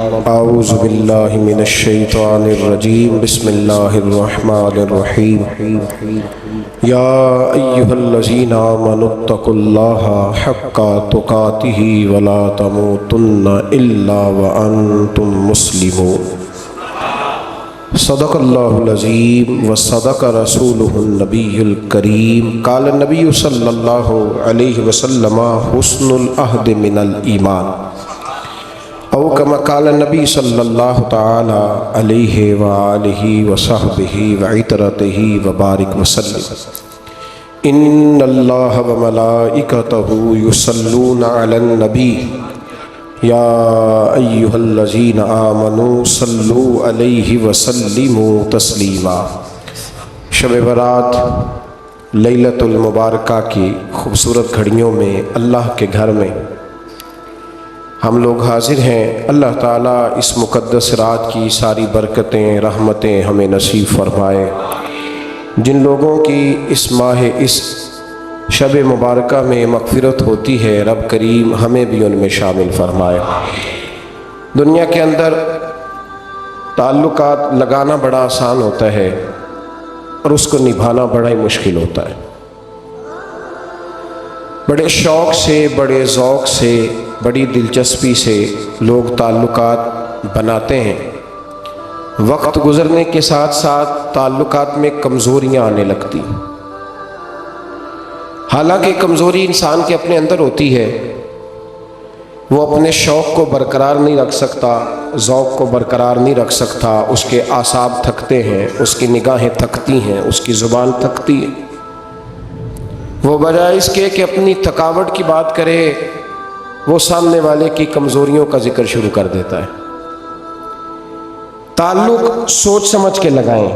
اعوذ باللہ من الشیطان الرجیم بسم اللہ الرحمن الرحیم یا ایہا الذین آمنوا اتقوا اللہ حق تقاتہ ولا تموتن الا وانتم مسلمون صدق اللہ العظیم وصدق رسولہ النبی الکریم قال النبی صلی اللہ علیہ وسلم حسن العہد من الایمان او کما قال النبی صلی اللہ تعالی علیہ وآلہ وصحبہ وعطرتہ وبارک وسلم ان اللہ وملائکتہ یصلون علی النبی یا ایہا الذین آمنوا صلوا علیہ وسلموا تسلیما۔ شب برات لیلۃ المبارکہ کی خوبصورت گھڑیوں میں اللہ کے گھر میں ہم لوگ حاضر ہیں۔ اللہ تعالیٰ اس مقدس رات کی ساری برکتیں رحمتیں ہمیں نصیب فرمائے۔ جن لوگوں کی اس ماہ اس شب مبارکہ میں مغفرت ہوتی ہے، رب کریم ہمیں بھی ان میں شامل فرمائے۔ دنیا کے اندر تعلقات لگانا بڑا آسان ہوتا ہے اور اس کو نبھانا بڑا ہی مشکل ہوتا ہے۔ بڑے شوق سے، بڑے ذوق سے، بڑی دلچسپی سے لوگ تعلقات بناتے ہیں۔ وقت گزرنے کے ساتھ ساتھ تعلقات میں کمزوریاں آنے لگتی ہیں۔ حالانکہ کمزوری انسان کے اپنے اندر ہوتی ہے، وہ اپنے شوق کو برقرار نہیں رکھ سکتا، ذوق کو برقرار نہیں رکھ سکتا، اس کے اعصاب تھکتے ہیں، اس کی نگاہیں تھکتی ہیں، اس کی زبان تھکتی ہے۔ وہ بجائے اس کے کہ اپنی تھکاوٹ کی بات کرے، وہ سامنے والے کی کمزوریوں کا ذکر شروع کر دیتا ہے۔ تعلق سوچ سمجھ کے لگائیں،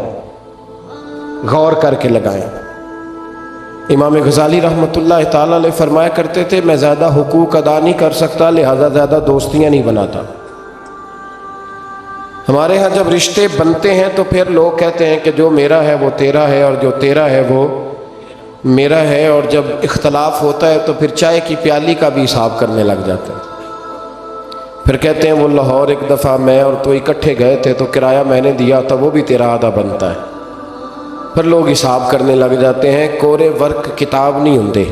غور کر کے لگائیں۔ امام غزالی رحمۃ اللہ تعالیٰ علیہ فرمایا کرتے تھے، میں زیادہ حقوق ادا نہیں کر سکتا، لہذا زیادہ دوستیاں نہیں بناتا۔ ہمارے ہاں جب رشتے بنتے ہیں تو پھر لوگ کہتے ہیں کہ جو میرا ہے وہ تیرا ہے اور جو تیرا ہے وہ میرا ہے، اور جب اختلاف ہوتا ہے تو پھر چائے کی پیالی کا بھی حساب کرنے لگ جاتے ہیں۔ پھر کہتے ہیں وہ لاہور ایک دفعہ میں اور تو اکٹھے گئے تھے تو کرایہ میں نے دیا تھا، وہ بھی تیرا آدھا بنتا ہے۔ پھر لوگ حساب کرنے لگ جاتے ہیں۔ کورے ورک کتاب نہیں ہوندے،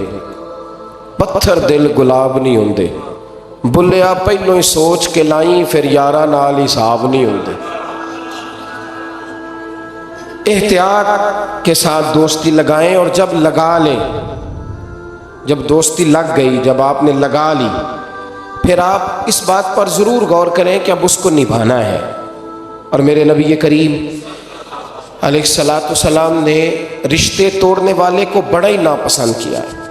پتھر دل گلاب نہیں ہوندے، بلیا پہلو ہی سوچ کے لائیں، پھر یارہ نال حساب نہیں ہوندے۔ احتیاط کے ساتھ دوستی لگائیں، اور جب لگا لیں، جب دوستی لگ گئی، جب آپ نے لگا لی، پھر آپ اس بات پر ضرور غور کریں کہ اب اس کو نبھانا ہے۔ اور میرے نبی کریم علیہ الصلاۃ والسلام نے رشتے توڑنے والے کو بڑا ہی ناپسند کیا ہے۔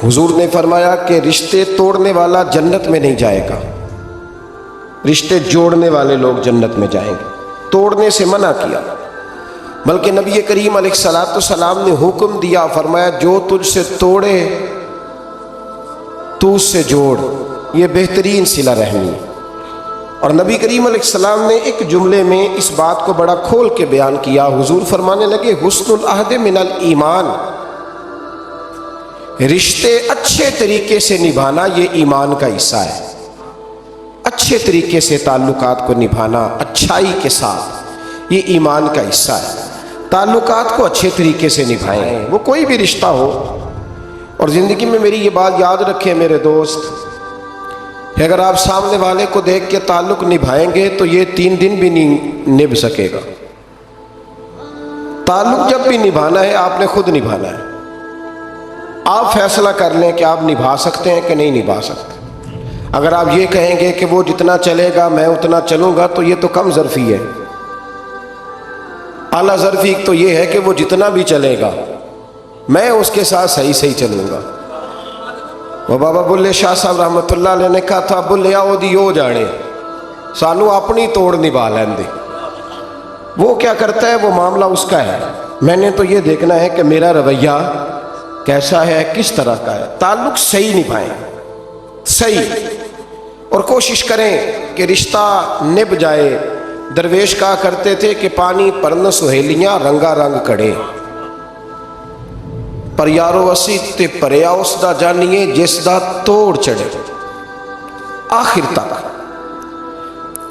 حضور نے فرمایا کہ رشتے توڑنے والا جنت میں نہیں جائے گا، رشتے جوڑنے والے لوگ جنت میں جائیں گے۔ توڑنے سے منع کیا، بلکہ نبی کریم علیہ الصلاۃ والسلام نے حکم دیا، فرمایا جو تجھ سے توڑے تو اس سے جوڑ، یہ بہترین صلہ رحمی ہے۔ اور نبی کریم علیہ السلام نے ایک جملے میں اس بات کو بڑا کھول کے بیان کیا۔ حضور فرمانے لگے حسن العہد من الایمان، رشتے اچھے طریقے سے نبھانا یہ ایمان کا حصہ ہے۔ اچھے طریقے سے تعلقات کو نبھانا اچھائی کے ساتھ یہ ایمان کا حصہ ہے۔ تعلقات کو اچھے طریقے سے نبھائیں، وہ کوئی بھی رشتہ ہو۔ اور زندگی میں میری یہ بات یاد رکھیں میرے دوست، کہ اگر آپ سامنے والے کو دیکھ کے تعلق نبھائیں گے تو یہ 3 دن بھی نہیں نبھ سکے گا۔ تعلق جب بھی نبھانا ہے آپ نے خود نبھانا ہے۔ آپ فیصلہ کر لیں کہ آپ نبھا سکتے ہیں کہ نہیں نبھا سکتے۔ اگر آپ یہ کہیں گے کہ وہ جتنا چلے گا میں اتنا چلوں گا تو یہ تو کم ظرفی ہے۔ اعلیٰ ظرفی تو یہ ہے کہ وہ جتنا بھی چلے گا میں اس کے ساتھ صحیح چلوں گا۔ وہ بابا بلے شاہ صاحب رحمۃ اللہ علیہ نے کہا تھا، بلیا وہ دی ہو جانے، سانو اپنی توڑ نبھا لین دے۔ وہ کیا کرتا ہے وہ معاملہ اس کا ہے، میں نے تو یہ دیکھنا ہے کہ میرا رویہ کیسا ہے، کس طرح کا ہے۔ تعلق صحیح نبھائیں، صحیح، اور کوشش کریں کہ رشتہ نبھ جائے۔ درویش کہا کرتے تھے کہ پانی پرن سہیلیاں رنگا رنگ کڑے، پر یارو اسی تے پریا اس دا جانیے جس دا توڑ چڑھے۔ آخر تک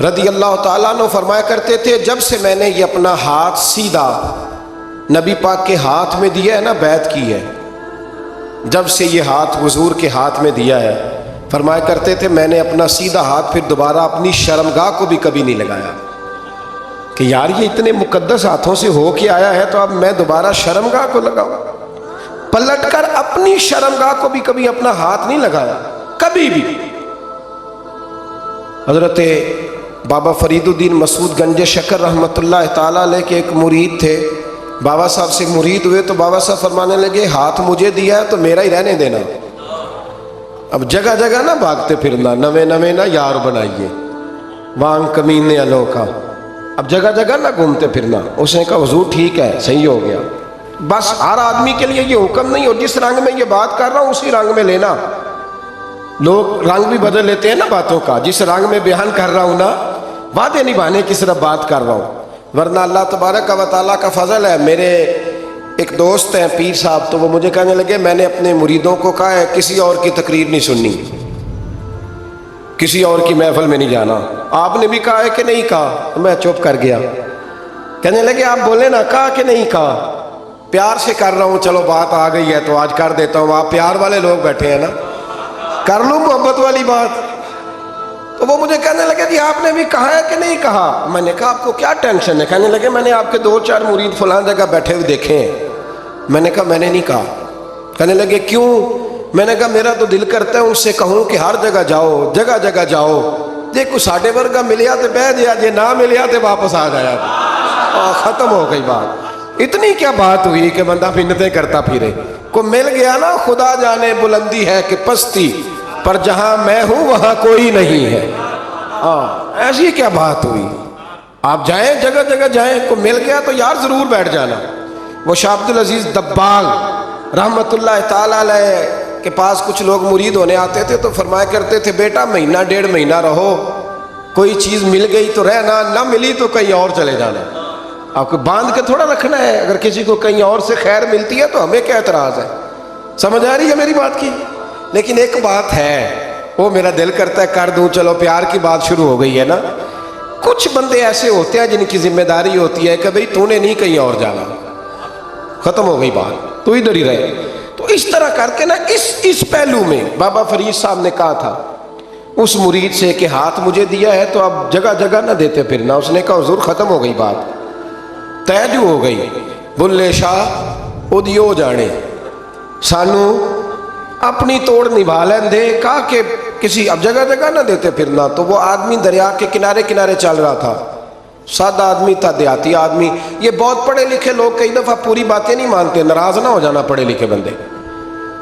رضی اللہ تعالیٰ عنہ فرمایا کرتے تھے جب سے میں نے یہ اپنا ہاتھ سیدھا نبی پاک کے ہاتھ میں دیا ہے نا، بیعت کی ہے، جب سے یہ ہاتھ حضور کے ہاتھ میں دیا ہے، فرمایا کرتے تھے میں نے اپنا سیدھا ہاتھ پھر دوبارہ اپنی شرمگاہ کو بھی کبھی نہیں لگایا کہ یار یہ اتنے مقدس ہاتھوں سے ہو کے آیا ہے تو اب میں دوبارہ شرمگاہ کو لگاؤں۔ پلٹ کر اپنی شرمگاہ کو بھی کبھی اپنا ہاتھ نہیں لگایا، کبھی بھی۔ حضرت بابا فرید الدین مسعود گنج شکر رحمۃ اللہ تعالیٰ علیہ کے ایک مرید تھے، بابا صاحب سے مرید ہوئے تو بابا صاحب فرمانے لگے ہاتھ مجھے دیا ہے تو میرا ہی رہنے دینا، اب جگہ جگہ نہ بھاگتے پھرنا، نوے نوے نہ یار بنائیے وانگ کمینے الوں کا، اب جگہ جگہ نہ گھومتے پھرنا۔ اس نے کہا حضور ٹھیک ہے، صحیح ہو گیا، بس ہر آدمی کے لیے یہ حکم نہیں ہو جس رنگ میں یہ بات کر رہا ہوں اسی رنگ میں لینا، لوگ رنگ بھی بدل لیتے ہیں نا باتوں کا، جس رنگ میں بیان کر رہا ہوں نا وعدے نبھانے کی صرف بات کر رہا ہوں، ورنہ اللہ تبارک و تعالیٰ کا فضل ہے۔ میرے ایک دوست ہیں پیر صاحب، تو وہ مجھے کہنے لگے میں نے اپنے مریدوں کو کہا ہے کسی اور کی تقریر نہیں سننی، کسی اور کی محفل میں نہیں جانا، آپ نے بھی کہا ہے کہ نہیں کہا؟ تو میں چپ کر گیا۔ کہنے لگے آپ بولے نا، کہا کہ نہیں کہا؟ پیار سے کر رہا ہوں، چلو بات آ گئی ہے تو آج کر دیتا ہوں، آپ پیار والے لوگ بیٹھے ہیں نا، کر لوں محبت والی بات۔ تو وہ مجھے کہنے لگے جی آپ نے بھی کہا ہے کہ نہیں کہا؟ میں نے کہا آپ کو کیا ٹینشن ہے؟ کہنے لگے میں نے آپ کے 2-4 مرید فلاں جگہ بیٹھے ہوئے دیکھے ہیں۔ میں نے کہا میں نے نہیں کہا۔ کہنے لگے کیوں؟ میں نے کہا میرا تو دل کرتا ہے ان سے کہوں کہ ہر جگہ جاؤ، جگہ جگہ جاؤ، جی کوئی ساڈے ورگا ملیا تو بہ جیا، جی نہ ملیا تو واپس آ جایا، ختم ہو گئی بات۔ اتنی کیا بات ہوئی کہ بندہ منتیں کرتا پھرے؟ کو مل گیا نا، خدا جانے بلندی ہے کہ پستی، پر جہاں میں ہوں وہاں کوئی نہیں ہے۔ ایسی کیا بات ہوئی؟ آپ جائیں جگہ جگہ جائیں، کو مل گیا تو یار ضرور بیٹھ جانا۔ وہ شاہ عبد العزیز دباغ رحمۃ اللہ تعالیٰ علیہ کے پاس کچھ لوگ مرید ہونے آتے تھے تو فرمایا کرتے تھے بیٹا مہینہ 1.5 مہینہ رہو، کوئی چیز مل گئی تو رہنا، نہ ملی تو کہیں اور چلے جانا۔ آپ کو باندھ کے تھوڑا رکھنا ہے، اگر کسی کو کہیں اور سے خیر ملتی ہے تو ہمیں کیا اعتراض ہے؟ سمجھ آ رہی ہے میری بات کی؟ لیکن ایک بات ہے، وہ میرا دل کرتا ہے کر دوں، چلو پیار کی بات شروع ہو گئی ہے نا۔ کچھ بندے ایسے ہوتے ہیں جن کی ذمہ داری ہوتی ہے کہ بھئی تو نے نہیں کہیں اور جانا، ختم ہو گئی بات، تو ادھر ہی رہے۔ تو اس طرح کر کے نا اس پہلو میں بابا فرید صاحب نے کہا تھا اس مرید سے کہ ہاتھ مجھے دیا ہے تو اب جگہ جگہ نہ دیتے پھرنا۔ اس نے کہا حضور ختم ہو گئی بات، طے جو ہو گئی، بلے شاہ ادیو جانے، سانو اپنی توڑ نبھا لین دے، کہا کہ کسی اب جگہ جگہ نہ دیتے پھرنا۔ تو وہ آدمی دریا کے کنارے کنارے چل رہا تھا، سادہ آدمی تھا، دیہاتی آدمی۔ یہ بہت پڑھے لکھے لوگ کئی دفعہ پوری باتیں نہیں مانتے، ناراض نہ ہو جانا پڑھے لکھے بندے،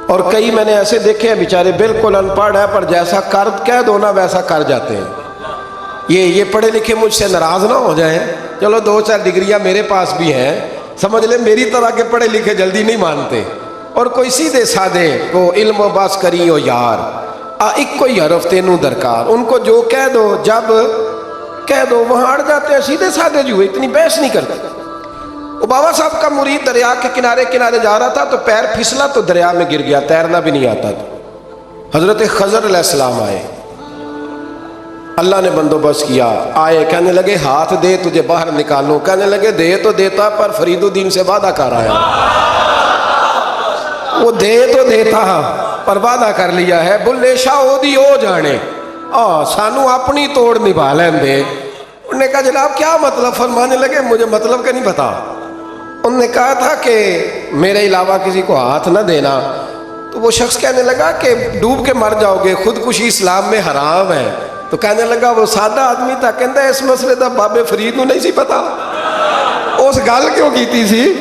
اور کئی میں نے ایسے دیکھے ہیں بیچارے بالکل ان پڑھ ہے پر جیسا کر کہہ دو نا ویسا کر جاتے ہیں۔ یہ پڑھے لکھے مجھ سے ناراض نہ ہو جائیں، چلو 2-4 ڈگریاں میرے پاس بھی ہیں، سمجھ لیں میری طرح کے پڑھے لکھے جلدی نہیں مانتے، اور کوئی سیدھے سادے کو علم و باس کری ہو یار ایک کوئی حرف تینوں درکار، ان کو جو کہہ دو جب کہہ دو وہاں اڑ جاتے ہیں، سیدھے سادے جو اتنی بحث نہیں کرتے۔ وہ بابا صاحب کا مرید دریا کے کنارے کنارے جا رہا تھا تو پیر پھسلا تو دریا میں گر گیا، تیرنا بھی نہیں آتا تھا۔ حضرت خضر علیہ السلام آئے، اللہ نے بندوبست کیا، آئے، کہنے لگے ہاتھ دے تجھے باہر نکالوں، کہنے لگے دے تو دیتا پر فرید الدین سے وعدہ کر آیا، وہ دے تو دیتا پر وعدہ کر لیا ہے، بلے شاہ دی ہو جانے، سانو اپنی توڑ نبھا لین دے۔ انہوں نے کہا جناب کیا مطلب؟ فرمانے لگے مجھے مطلب کا نہیں پتا۔ انہوں نے کہا تھا کہ میرے علاوہ کسی کو ہاتھ نہ دینا، تو وہ شخص کہنے لگا کہ ڈوب کے مر جاؤ گے، خودکشی اسلام میں حرام ہے۔ تو کہنے لگا وہ سادہ آدمی تھا، کہندا اس مسئلے دا بابے فرید نو نہیں سی پتا، اس گل کیوں کیتی سی؟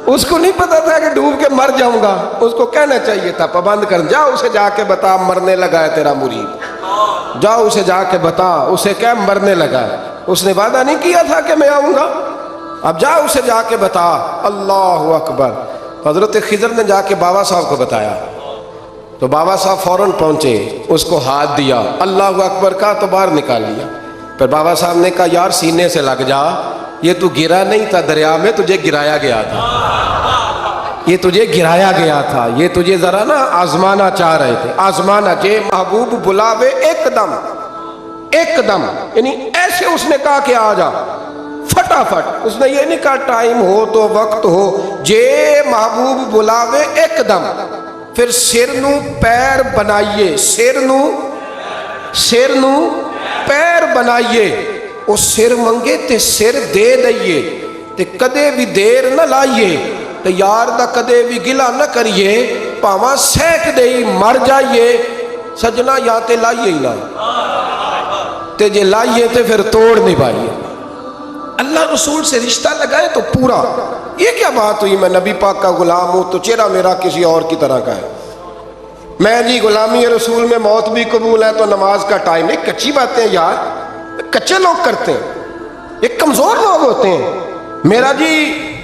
اس کو نہیں پتا تھا کہ ڈوب کے مر جاؤں گا، اس کو کہنا چاہیے تھا پابند کر، جا اسے جا کے بتا مرنے لگا ہے تیرا مرید، جا اسے جا کے بتا، اسے کیا مرنے لگا ہے، اس نے وعدہ نہیں کیا تھا کہ میں آؤں گا، اب جا اسے جا کے بتا۔ اللہ اکبر۔ حضرت خضر نے جا کے بابا صاحب کو بتایا تو بابا صاحب فوراً پہنچے، اس کو ہاتھ دیا، اللہ اکبر کہا تو باہر نکال لیا۔ پھر بابا صاحب نے کہا یار سینے سے لگ جا، یہ تو گرا نہیں تھا دریا میں، تجھے گرایا گیا تھا، یہ تجھے گرایا گیا تھا، یہ تجھے ذرا نا آزمانا چاہ رہے تھے، آزمانا جے محبوب بلاوے ایک دم، ایک دم، یعنی ایسے اس نے کہا کہ آ جا فٹافٹ، اس نے یہ نہیں کہا ٹائم ہو تو وقت ہو، جے محبوب بلاوے ایک دم۔ پھر سر نو پیر بنائیے، سر نو پیر بنائیے، وہ سر منگے تے سر دے دئیے، تے کدے بھی دیر نہ لائیے، تے یار دا کدے بھی گلا نہ کریے، پاواں سینک دئی مر جائیے، سجنا یا تے لائیے ہی نہ، تے جے لائیے تے پھر توڑ نہیں پائیے۔ اللہ رسول سے رشتہ لگائے تو پورا۔ یہ کیا بات ہوئی میں نبی پاک کا غلام ہوں تو چہرہ میرا کسی اور کی طرح کا ہے، میں جی غلامی رسول میں موت بھی قبول ہے تو نماز کا ٹائم نہیں، کچی باتیں یار، کچے لوگ کرتے ہیں، یہ کمزور لوگ ہوتے ہیں۔ میرا جی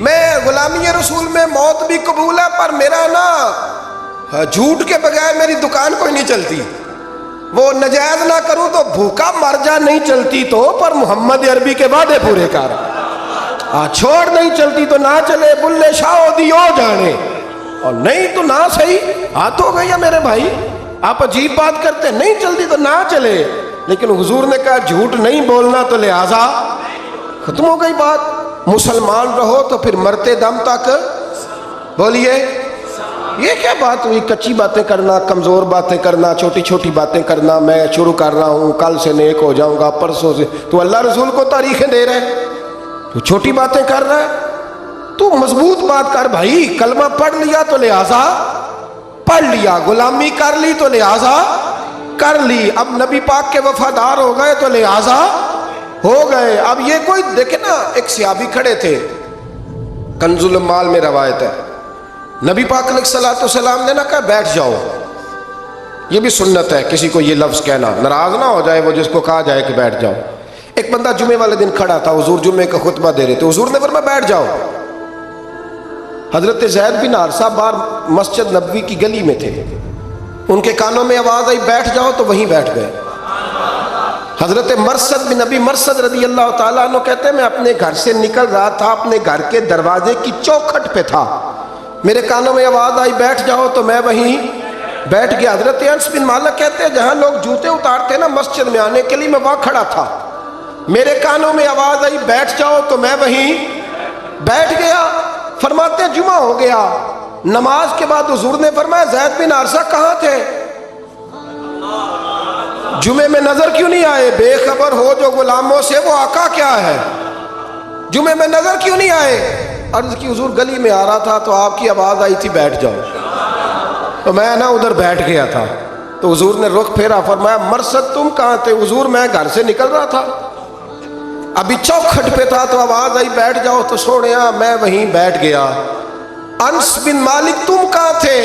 میں غلامی رسول میں موت بھی قبول ہے پر میرا نا جھوٹ کے بغیر میری دکان کوئی نہیں چلتی، وہ نجائز نہ کروں تو بھوکا مر جا، نہیں چلتی تو پر محمد عربی کے وعدے پورے کر، چھوڑ نہیں چلتی تو نہ چلے، بلے شاہ دیو جانے، اور نہیں تو نہ صحیح، ہاتھ ہو گئی ہے میرے بھائی، آپ عجیب بات کرتے، نہیں چلتی تو نہ چلے، لیکن حضور نے کہا جھوٹ نہیں بولنا تو لہذا ختم ہو گئی بات۔ مسلمان رہو تو پھر مرتے دم تک بولیے، یہ کیا بات ہوئی کچی باتیں کرنا، کمزور باتیں کرنا، چھوٹی چھوٹی باتیں کرنا، میں شروع کر رہا ہوں کل سے نیک ہو جاؤں گا، پرسوں سے، تو اللہ رسول کو تاریخیں دے رہے، تو چھوٹی باتیں کر رہا ہے، تو مضبوط بات کر بھائی، کلمہ پڑھ لیا تو لہذا پڑھ لیا، غلامی کر لی تو لہذا کر لی، اب نبی پاک کے وفادار ہو گئے تو لہذا ہو گئے۔ اب یہ کوئی دیکھیں نا، ایک صحابی کھڑے تھے، کنز المال میں روایت ہے، نبی پاک علیہ الصلوۃ والسلام نے نہ کہا بیٹھ جاؤ، یہ بھی سنت ہے کسی کو یہ لفظ کہنا، ناراض نہ ہو جائے وہ جس کو کہا جائے کہ بیٹھ جاؤ۔ ایک بندہ جمعے والے دن کھڑا تھا، حضور جمعے کا خطبہ دے رہے تھے، حضور نے فرمایا بیٹھ جاؤ۔ حضرت زید بن حارثہ باہر مسجد نبوی کی گلی میں تھے، ان کے کانوں میں آواز آئی بیٹھ جاؤ تو وہیں بیٹھ گئے۔ حضرت مرثد بن نبی مرثد رضی اللہ تعالیٰ عنہ کہتے ہیں میں اپنے گھر سے نکل رہا تھا، اپنے گھر کے دروازے کی چوکھٹ پہ تھا، میرے کانوں میں آواز آئی بیٹھ جاؤ تو میں وہیں بیٹھ گیا۔ حضرت انس بن مالک کہتے ہیں جہاں لوگ جوتے اتارتے ہیں نا مسجد میں آنے کے لیے، میں وہاں کھڑا تھا، میرے کانوں میں آواز آئی بیٹھ جاؤ تو میں وہیں بیٹھ گیا۔ فرماتے ہیں جمعہ ہو گیا، نماز کے بعد حضور نے فرمایا زید بن حارثہ کہاں تھے؟ جمعے میں نظر کیوں نہیں آئے؟ بے خبر ہو جو غلاموں سے وہ آقا کیا ہے، جمعے میں نظر کیوں نہیں آئے؟ عرض کی حضور گلی میں آ رہا تھا تو آپ کی آواز آئی تھی بیٹھ جاؤ، تو میں نا ادھر بیٹھ گیا تھا، تو حضور نے رخ پھیرا، فرمایا مرثد تم کہاں تھے؟ حضور میں گھر سے نکل رہا تھا، ابھی چوکھٹ پہ تھا تو آواز آئی بیٹھ جاؤ تو سوڑیا میں وہیں بیٹھ گیا۔ انس بن مالک تم کہاں تھے؟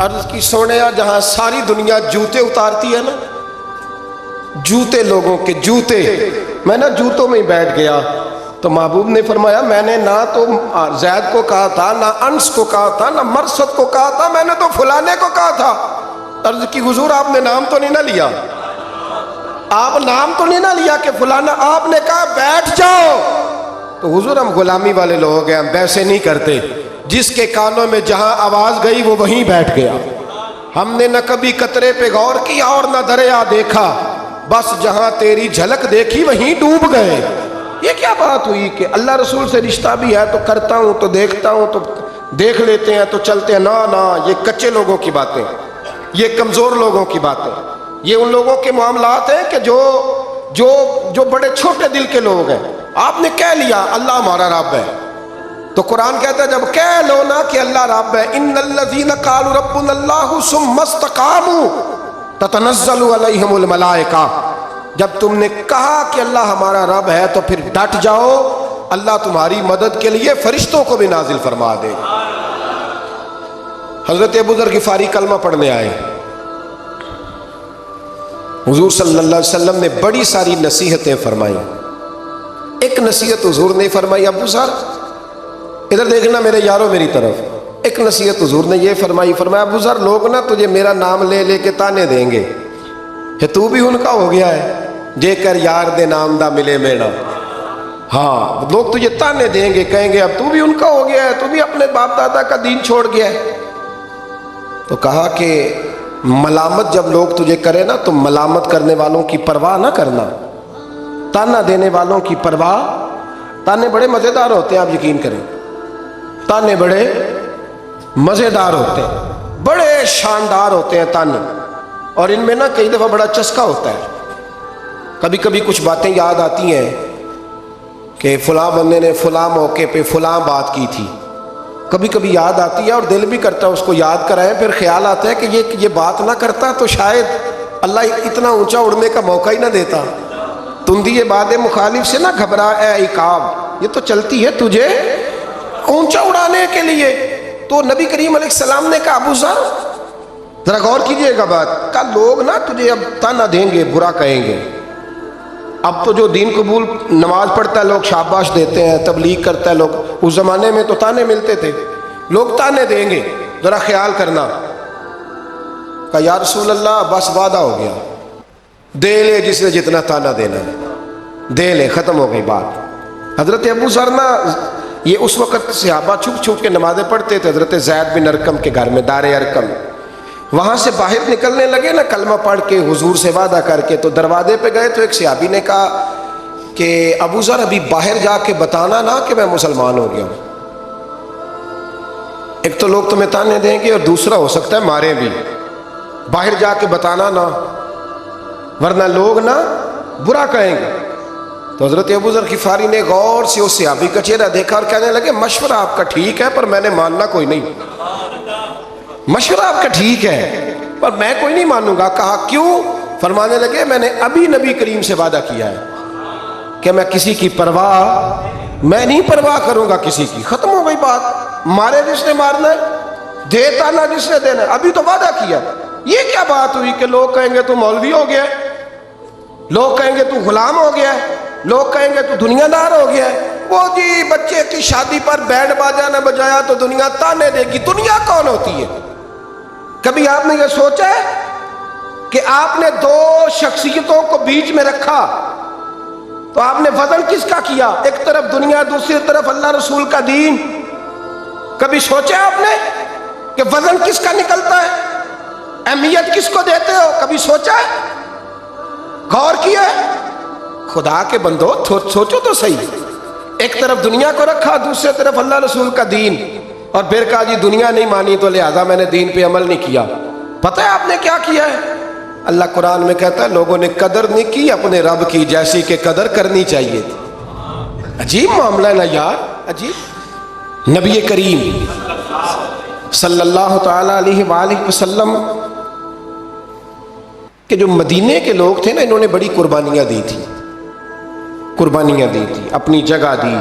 عرض کی سوڑیا جہاں ساری دنیا جوتے اتارتی ہے نا، جوتے لوگوں کے جوتے، میں نا جوتوں میں ہی بیٹھ گیا۔ تو محبوب نے فرمایا میں نے نہ تو زید کو کہا تھا، نہ انس کو کہا تھا، نہ مرثد کو کہا تھا، میں نے تو فلانے کو کہا تھا۔ عرض کی حضور آپ نے نام تو نہیں نہ لیا، آپ نام تو نہیں نہ لیا کہ فلانا، آپ نے کہا بیٹھ جاؤ۔ تو حضور ہم غلامی والے لوگ ہیں، ہم ویسے نہیں کرتے، جس کے کانوں میں جہاں آواز گئی وہ وہیں بیٹھ گیا، ہم نے نہ کبھی قطرے پہ غور کیا اور نہ دریا دیکھا، بس جہاں تیری جھلک دیکھی وہیں ڈوب گئے۔ یہ کیا بات ہوئی کہ اللہ رسول سے رشتہ بھی ہے تو کرتا ہوں تو دیکھتا ہوں تو دیکھ لیتے ہیں تو چلتے ہیں، نہ یہ کچے لوگوں کی باتیں، یہ کمزور لوگوں کی باتیں، یہ ان لوگوں کے معاملات ہیں کہ جو بڑے چھوٹے دل کے لوگ ہیں۔ آپ نے کہہ لیا اللہ ہمارا رب ہے تو قرآن کہتا ہے جب کہہ لو نا کہ اللہ رب ہے، ان الذین قالوا ربنا اللہ ثم استقاموا تتنزل علیہم الملائکہ، جب تم نے کہا کہ اللہ ہمارا رب ہے تو پھر ڈٹ جاؤ، اللہ تمہاری مدد کے لیے فرشتوں کو بھی نازل فرما دے۔ حضرت ابو ذر غفاری کلمہ پڑھنے آئے، حضور صلی اللہ علیہ وسلم نے بڑی ساری نصیحتیں فرمائی، ایک نصیحت حضور نے فرمائی، ابو ذر ادھر دیکھنا میرے یارو میری طرف، ایک نصیحت حضور نے یہ فرمائی، فرمایا ابو ذر لوگ نا تجھے میرا نام لے لے کے تانے دیں گے کہ تو بھی ان کا ہو گیا ہے، جے کر یار دے نام دا ملے میڑا، ہاں لوگ تجھے تانے دیں گے، کہیں گے اب تو بھی ان کا ہو گیا ہے، تو بھی اپنے باپ دادا کا دین چھوڑ گیا ہے۔ تو کہا کہ ملامت جب لوگ تجھے کرے نا تو ملامت کرنے والوں کی پرواہ نہ کرنا، تانا دینے والوں کی پرواہ. تانے بڑے مزیدار ہوتے ہیں، آپ یقین کریں، تانے بڑے مزیدار ہوتے ہیں، بڑے شاندار ہوتے ہیں تانے. اور ان میں نا کئی دفعہ بڑا چسکا ہوتا ہے. کبھی کبھی کچھ باتیں یاد آتی ہیں کہ فلاں بندے نے فلاں موقع پہ فلاں بات کی تھی، کبھی کبھی یاد آتی ہے اور دل بھی کرتا ہے اس کو یاد کرائیں. پھر خیال آتا ہے کہ یہ بات نہ کرتا تو شاید اللہ اتنا اونچا اڑنے کا موقع ہی نہ دیتا. تندی باد مخالف سے نہ گھبرا اے عقاب، یہ تو چلتی ہے تجھے اونچا اڑانے کے لیے. تو نبی کریم علیہ السلام نے کہا ابو ذر ذرا غور کیجئے گا بات کا، لوگ نا تجھے اب تانا دیں گے، برا کہیں گے. اب تو جو دین قبول نماز پڑھتا ہے لوگ شاباش دیتے ہیں، تبلیغ کرتا ہے لوگ. اس زمانے میں تو تانے ملتے تھے، لوگ تانے دیں گے، ذرا خیال کرنا. کہا یا رسول اللہ بس وعدہ ہو گیا، دے لے جس نے جتنا تانا دینا ہے، دے لے، ختم ہو گئی بات. حضرت ابو ذر نا یہ اس وقت صحابہ چھپ چھپ کے نمازیں پڑھتے تھے حضرت زید بن ارقم کے گھر میں، دار ارقم. وہاں سے باہر نکلنے لگے نا کلمہ پڑھ کے حضور سے وعدہ کر کے، تو دروازے پہ گئے تو ایک صحابی نے کہا کہ ابو ذر ابھی باہر جا کے بتانا نا کہ میں مسلمان ہو گیا ہوں. ایک تو لوگ تمہیں تانے دیں گے اور دوسرا ہو سکتا ہے مارے بھی. باہر جا کے بتانا نا ورنہ لوگ نا برا کہیں گے. تو حضرت ابو ذر غفاری نے غور سے اس صحابی کا چہرہ دیکھا اور کہنے لگے مشورہ آپ کا ٹھیک ہے پر میں نے ماننا کوئی نہیں. مشورہ آپ کا ٹھیک ہے پر میں کوئی نہیں مانوں گا. کہا کیوں؟ فرمانے لگے میں نے ابھی نبی کریم سے وعدہ کیا ہے کہ میں کسی کی پرواہ میں نہیں پرواہ کروں گا کسی کی. ختم ہو گئی بات. مارے جس نے مارنا ہے، دیتا نہ جس نے دینا ہے. ابھی تو وعدہ کیا. یہ کیا بات ہوئی کہ لوگ کہیں گے تو مولوی ہو گیا ہے، لوگ کہیں گے تو غلام ہو گیا ہے، لوگ کہیں گے تو دنیا دار ہو گیا ہے. وہ جی بچے کی شادی پر بینڈ باجا نہ بجایا تو دنیا تانے دے گی. دنیا کون ہوتی ہے؟ کبھی آپ نے یہ سوچا ہے کہ آپ نے دو شخصیتوں کو بیچ میں رکھا تو آپ نے وزن کس کا کیا؟ ایک طرف دنیا، دوسری طرف اللہ رسول کا دین. کبھی سوچا آپ نے کہ وزن کس کا نکلتا ہے؟ اہمیت کس کو دیتے ہو؟ کبھی سوچا ہے؟ غور کیا ہے؟ خدا کے بندو سوچو تو صحیح. ایک طرف دنیا کو رکھا، دوسری طرف اللہ رسول کا دین، اور پھر کہا جی دنیا نہیں مانی تو لہذا میں نے دین پہ عمل نہیں کیا. پتہ ہے آپ نے کیا کیا ہے؟ اللہ قرآن میں کہتا ہے لوگوں نے قدر نہیں کی اپنے رب کی جیسی کہ قدر کرنی چاہیے تھی. عجیب معاملہ ہے نا یار، عجیب. نبی کریم صلی اللہ تعالی علیہ وآلہ وسلم کہ جو مدینے کے لوگ تھے نا انہوں نے بڑی قربانیاں دی تھی، قربانیاں دی تھی، اپنی جگہ دی.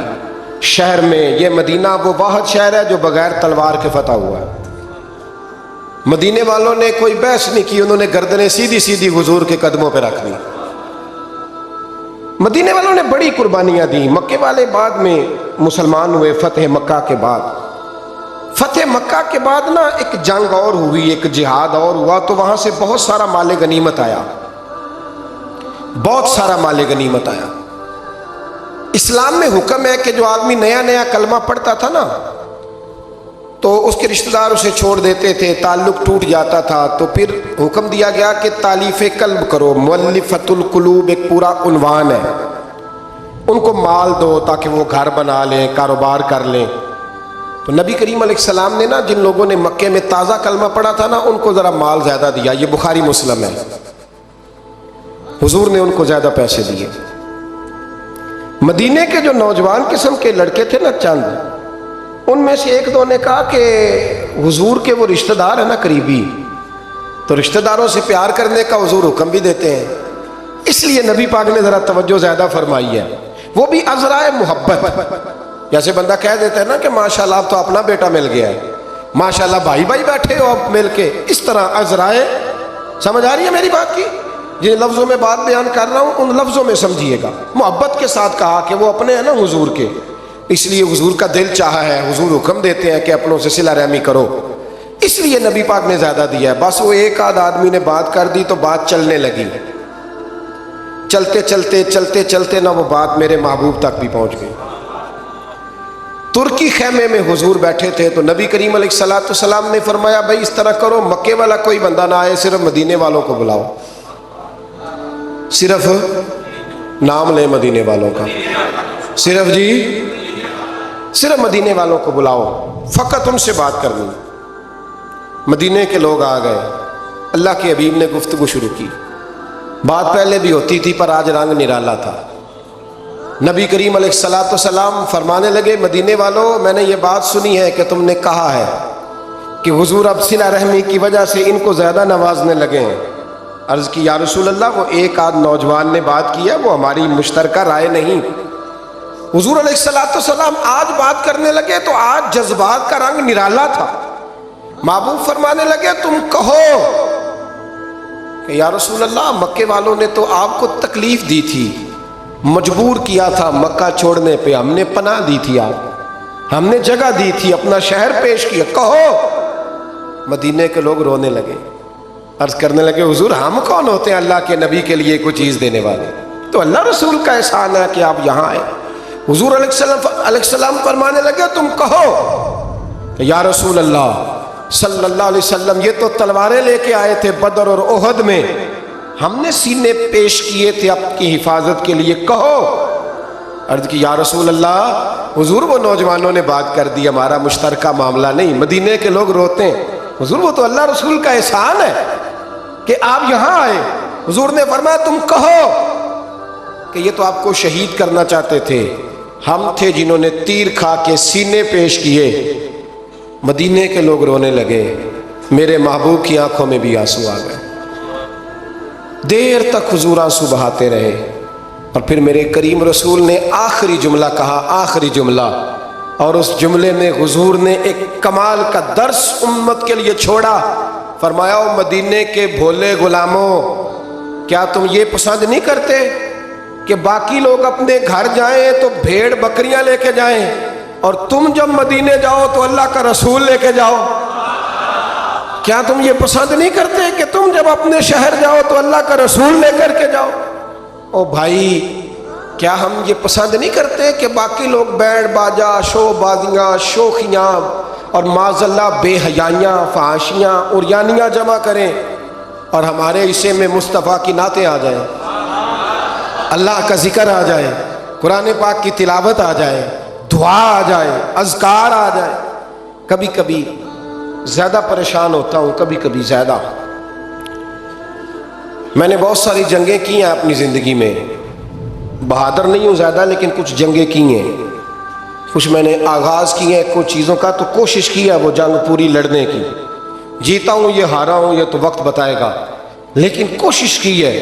شہر میں یہ مدینہ وہ واحد شہر ہے جو بغیر تلوار کے فتح ہوا ہے. مدینے والوں نے کوئی بحث نہیں کی، انہوں نے گردنیں سیدھی سیدھی حضور کے قدموں پہ رکھ لی. مدینے والوں نے بڑی قربانیاں دی. مکے والے بعد میں مسلمان ہوئے فتح مکہ کے بعد. فتح مکہ کے بعد نا ایک جنگ اور ہوئی، ایک جہاد اور ہوا، تو وہاں سے بہت سارا مال غنیمت آیا، بہت سارا مال غنیمت آیا. اسلام میں حکم ہے کہ جو آدمی نیا نیا کلمہ پڑھتا تھا نا تو اس کے رشتہ دار اسے چھوڑ دیتے تھے، تعلق ٹوٹ جاتا تھا. تو پھر حکم دیا گیا کہ تالیف قلب کرو. مؤلفۃ القلوب ایک پورا عنوان ہے. ان کو مال دو تاکہ وہ گھر بنا لیں، کاروبار کر لیں. تو نبی کریم علیہ السلام نے نا جن لوگوں نے مکے میں تازہ کلمہ پڑھا تھا نا ان کو ذرا مال زیادہ دیا. یہ بخاری مسلم ہے. حضور نے ان کو زیادہ پیسے دیے. مدینے کے جو نوجوان قسم کے لڑکے تھے نا چند، ان میں سے ایک دو نے کہا کہ حضور کے وہ رشتہ دار ہیں نا قریبی، تو رشتہ داروں سے پیار کرنے کا حضور حکم بھی دیتے ہیں، اس لیے نبی پاک نے ذرا توجہ زیادہ فرمائی ہے. وہ بھی عذرائے محبت. جیسے بندہ کہہ دیتا ہے نا کہ ماشاءاللہ اب تو اپنا بیٹا مل گیا ہے، ماشاءاللہ بھائی بھائی بیٹھے ہو اب مل کے، اس طرح عذرائے. سمجھ آ رہی ہے میری بات کی؟ جن لفظوں میں بات بیان کر رہا ہوں ان لفظوں میں سمجھیے گا. محبت کے ساتھ کہا کہ وہ اپنے ہیں نا حضور کے، اس لیے حضور کا دل چاہا ہے، حضور حکم دیتے ہیں کہ اپنوں سے صلہ رحمی کرو، اس لیے نبی پاک نے زیادہ دیا ہے. بس وہ ایک آدھ آدمی نے بات کر دی تو بات چلنے لگی. چلتے چلتے چلتے چلتے نہ وہ بات میرے محبوب تک بھی پہنچ گئی. ترکی خیمے میں حضور بیٹھے تھے تو نبی کریم علیہ السلام نے فرمایا بھائی اس طرح کرو، مکے والا کوئی بندہ نہ آئے، صرف مدینے والوں کو بلاؤ، صرف نام لے مدینے والوں کا، صرف مدینے والوں کو بلاؤ، فقط ان سے بات کرنی۔ مدینے کے لوگ آ گئے، اللہ کے حبیب نے گفتگو شروع کی۔ بات پہلے بھی ہوتی تھی پر آج رنگ نرالا تھا۔ نبی کریم علیہ السلام فرمانے لگے مدینے والوں، میں نے یہ بات سنی ہے کہ تم نے کہا ہے کہ حضور اب صلہ رحمی کی وجہ سے ان کو زیادہ نوازنے لگے ہیں۔ عرض کی یا رسول اللہ، وہ ایک آدھ نوجوان نے بات کی ہے، وہ ہماری مشترکہ رائے نہیں۔ حضور علیہ السلام آج بات کرنے لگے تو آج جذبات کا رنگ نرالا تھا۔ محبوب فرمانے لگے تم کہو کہ یا رسول اللہ، مکے والوں نے تو آپ کو تکلیف دی تھی، مجبور کیا تھا مکہ چھوڑنے پہ، ہم نے پناہ دی تھی، آپ ہم نے جگہ دی تھی، اپنا شہر پیش کیا، کہو۔ مدینے کے لوگ رونے لگے، عرض کرنے لگے حضور ہم کون ہوتے ہیں اللہ کے نبی کے لیے کوئی چیز دینے والے، تو اللہ رسول کا احسان ہے کہ آپ یہاں آئے۔ حضور علیہ السلام فرمانے لگے تم کہو کہ یا رسول اللہ صلی اللہ علیہ وسلم، یہ تو تلواریں لے کے آئے تھے بدر اور احد میں، ہم نے سینے پیش کیے تھے آپ کی حفاظت کے لیے، کہو۔ عرض کی یا رسول اللہ، حضور وہ نوجوانوں نے بات کر دی، ہمارا مشترکہ معاملہ نہیں۔ مدینے کے لوگ روتے ہیں، حضور وہ تو اللہ رسول کا احسان ہے کہ آپ یہاں آئے۔ حضور نے فرمایا تم کہو کہ یہ تو آپ کو شہید کرنا چاہتے تھے، ہم تھے جنہوں نے تیر کھا کے سینے پیش کیے۔ مدینے کے لوگ رونے لگے، میرے محبوب کی آنکھوں میں بھی آنسو آ گئے۔ دیر تک حضور آنسو بہاتے رہے، اور پھر میرے کریم رسول نے آخری جملہ کہا، آخری جملہ، اور اس جملے میں حضور نے ایک کمال کا درس امت کے لیے چھوڑا۔ فرمایا او مدینے کے بھولے غلاموں، کیا تم یہ پسند نہیں کرتے کہ باقی لوگ اپنے گھر جائیں تو بھیڑ بکریاں لے کے جائیں، اور تم جب مدینے جاؤ تو اللہ کا رسول لے کے جاؤ؟ کیا تم یہ پسند نہیں کرتے کہ تم جب اپنے شہر جاؤ تو اللہ کا رسول لے کر کے جاؤ؟ او بھائی، کیا ہم یہ پسند نہیں کرتے کہ باقی لوگ بینڈ باجا، شو بازیاں، شوخیاں اور معاذ اللہ بے حیائیاں، فحاشیاں، عریانیاں جمع کریں، اور ہمارے حصے میں مصطفیٰ کی نعتیں آ جائیں، اللہ کا ذکر آ جائے، قرآن پاک کی تلاوت آ جائے، دعا آ جائے، اذکار آ جائے؟ کبھی کبھی زیادہ پریشان ہوتا ہوں، کبھی کبھی زیادہ۔ میں نے بہت ساری جنگیں کی ہیں اپنی زندگی میں، بہادر نہیں ہوں زیادہ، لیکن کچھ جنگیں کی ہیں، کچھ میں نے آغاز کیے ہیں کچھ چیزوں کا، تو کوشش کی ہے وہ جنگ پوری لڑنے کی۔ جیتا ہوں یہ ہارا ہوں یہ تو وقت بتائے گا، لیکن کوشش کی ہے۔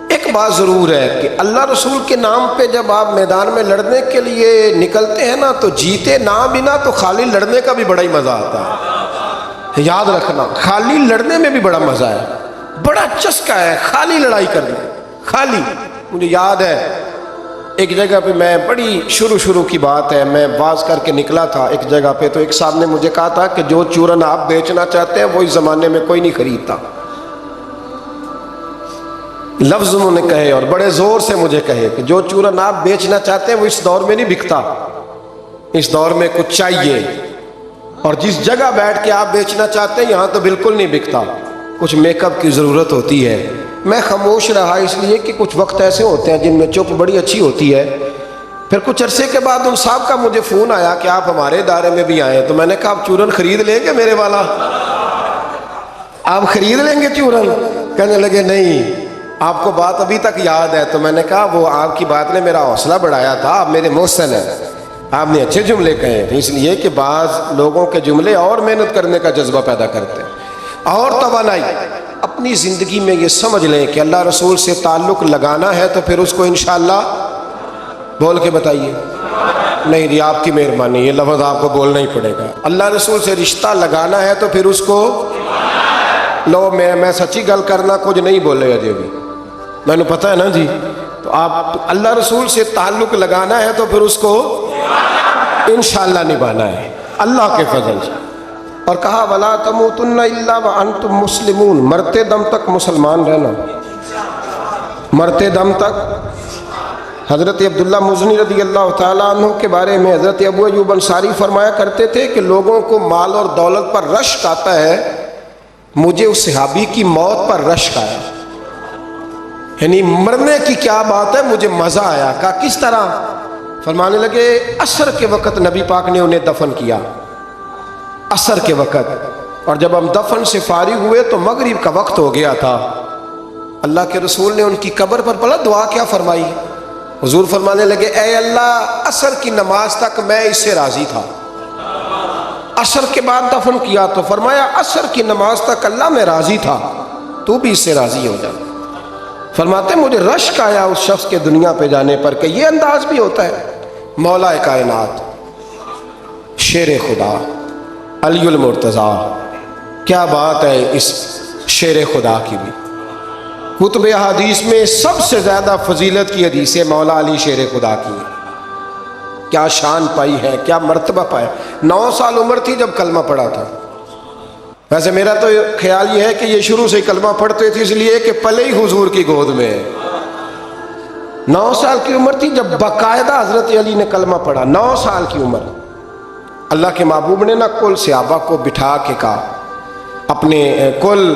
ایک بات ضرور ہے کہ اللہ رسول کے نام پہ جب آپ میدان میں لڑنے کے لیے نکلتے ہیں نا، تو جیتے نہ بنا تو خالی لڑنے کا بھی بڑا ہی مزہ آتا ہے۔ یاد رکھنا، خالی لڑنے میں بھی بڑا مزہ ہے، بڑا چسکا ہے خالی لڑائی کرنے، خالی۔ مجھے یاد ہے ایک جگہ پہ، میں بڑی شروع کی بات ہے، میں باز کر کے نکلا تھا ایک جگہ پہ، تو ایک صاحب نے مجھے کہا تھا کہ جو چورن آپ بیچنا چاہتے ہیں وہ اس زمانے میں کوئی نہیں خریدتا۔ لفظ انہوں نے کہے اور بڑے زور سے مجھے کہے کہ جو چورن آپ بیچنا چاہتے ہیں وہ اس دور میں نہیں بکتا، اس دور میں کچھ چاہیے، اور جس جگہ بیٹھ کے آپ بیچنا چاہتے ہیں یہاں تو بالکل نہیں بکتا، کچھ میک اپ کی ضرورت ہوتی ہے۔ میں خاموش رہا اس لیے کہ کچھ وقت ایسے ہوتے ہیں جن میں چپ بڑی اچھی ہوتی ہے۔ پھر کچھ عرصے کے بعد ان صاحب کا مجھے فون آیا کہ آپ ہمارے ادارے میں بھی آئے، تو میں نے کہا آپ چورن خرید لیں گے میرے والا؟ آپ خرید لیں گے چورن؟ کہنے لگے نہیں، آپ کو بات ابھی تک یاد ہے؟ تو میں نے کہا وہ آپ کی بات نے میرا حوصلہ بڑھایا تھا، آپ میرے محسن ہیں، آپ نے اچھے جملے کہے تھے، اس لیے کہ بعض لوگوں کے جملے اور محنت کرنے کا جذبہ پیدا کرتے ہیں اور توانائی۔ اپنی زندگی میں یہ سمجھ لیں کہ اللہ رسول سے تعلق لگانا ہے تو پھر اس کو انشاءاللہ بول کے بتائیے۔ نہیں جی، آپ کی مہربانی، یہ لفظ آپ کو بولنا ہی پڑے گا۔ اللہ رسول سے رشتہ لگانا ہے تو پھر اس کو لو، میں سچی گل کرنا کچھ نہیں بولے گا جی، ابھی میں نے پتہ ہے نا جی۔ تو آپ اللہ رسول سے تعلق لگانا ہے تو پھر اس کو انشاءاللہ نبھانا ہے اللہ کے فضل سے۔ اور کہا وَلَا تَمُوتُنَّ إِلَّا وَأَنْتُمْ مُسْلِمُونَ، مرتے دم تک مسلمان رہنا، مرتے دم تک حضرت عبداللہ مزنی رضی اللہ تعالیٰ عنہ کے بارے میں حضرت ابو ایوب انصاری فرمایا کرتے تھے کہ لوگوں کو مال اور دولت پر رشک آتا ہے، مجھے اس صحابی کی موت پر رشک آیا، یعنی مرنے کی کیا بات ہے، مجھے مزہ آیا۔ کہا کس طرح؟ فرمانے لگے عصر کے وقت نبی پاک نے انہیں دفن کیا، عصر کے وقت، اور جب ہم دفن سے فارغ ہوئے تو مغرب کا وقت ہو گیا تھا۔ اللہ کے رسول نے ان کی قبر پر پڑھا، دعا کیا فرمائی؟ حضور فرمانے لگے اے اللہ، عصر کی نماز تک میں اس سے راضی تھا، عصر کے بعد دفن کیا تو فرمایا عصر کی نماز تک اللہ میں راضی تھا، تو بھی اس سے راضی ہو جا۔ فرماتے مجھے رشک آیا اس شخص کے دنیا پہ جانے پر کہ یہ انداز بھی ہوتا ہے۔ مولا کائنات، شیر خدا، علی المرتضیٰ، کیا بات ہے اس شیر خدا کی بھی۔ کتب حدیث میں سب سے زیادہ فضیلت کی حدیث مولا علی شیر خدا کی ہے۔ کیا شان پائی ہے، کیا مرتبہ پایا۔ 9 سال عمر تھی جب کلمہ پڑھا تھا۔ ویسے میرا تو خیال یہ ہے کہ یہ شروع سے کلمہ پڑھتے تھے اس لیے کہ پلے ہی حضور کی گود میں ہے۔ 9 سال کی عمر تھی جب باقاعدہ حضرت علی نے کلمہ پڑھا، 9 سال کی عمر۔ اللہ کے محبوب نے نہ کل صحابہ کو بٹھا کے کہا، اپنے کل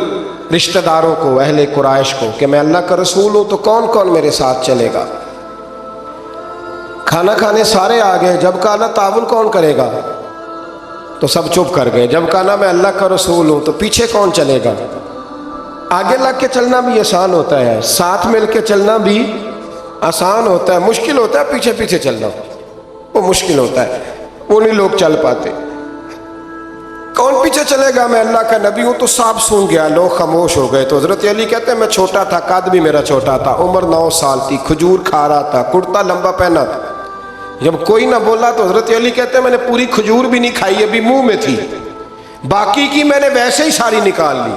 رشتہ داروں کو، اہل قریش کو، کہ میں اللہ کا رسول ہوں تو کون کون میرے ساتھ چلے گا؟ کھانا کھانے سارے آ گئے، جب کہا نا تعاون کون کرے گا تو سب چپ کر گئے۔ جب کہا نا میں اللہ کا رسول ہوں تو پیچھے کون چلے گا؟ آگے لگ کے چلنا بھی آسان ہوتا ہے، ساتھ مل کے چلنا بھی آسان ہوتا ہے، مشکل ہوتا ہے پیچھے پیچھے چلنا، وہ مشکل ہوتا ہے، وہ نہیں لوگ چل پاتے۔ کون پیچھے چلے گا؟ میں اللہ کا نبی ہوں۔ تو سانپ سونگ گیا، لوگ خاموش ہو گئے۔ تو حضرت علی کہتے ہیں میں چھوٹا تھا، قد بھی میرا چھوٹا تھا، عمر 9 سال تھی، کھجور کھا رہا تھا، کرتا لمبا پہنا تھا۔ جب کوئی نہ بولا تو حضرت علی کہتے ہیں میں نے پوری کھجور بھی نہیں کھائی، ابھی منہ میں تھی، باقی کی میں نے ویسے ہی ساری نکال لی،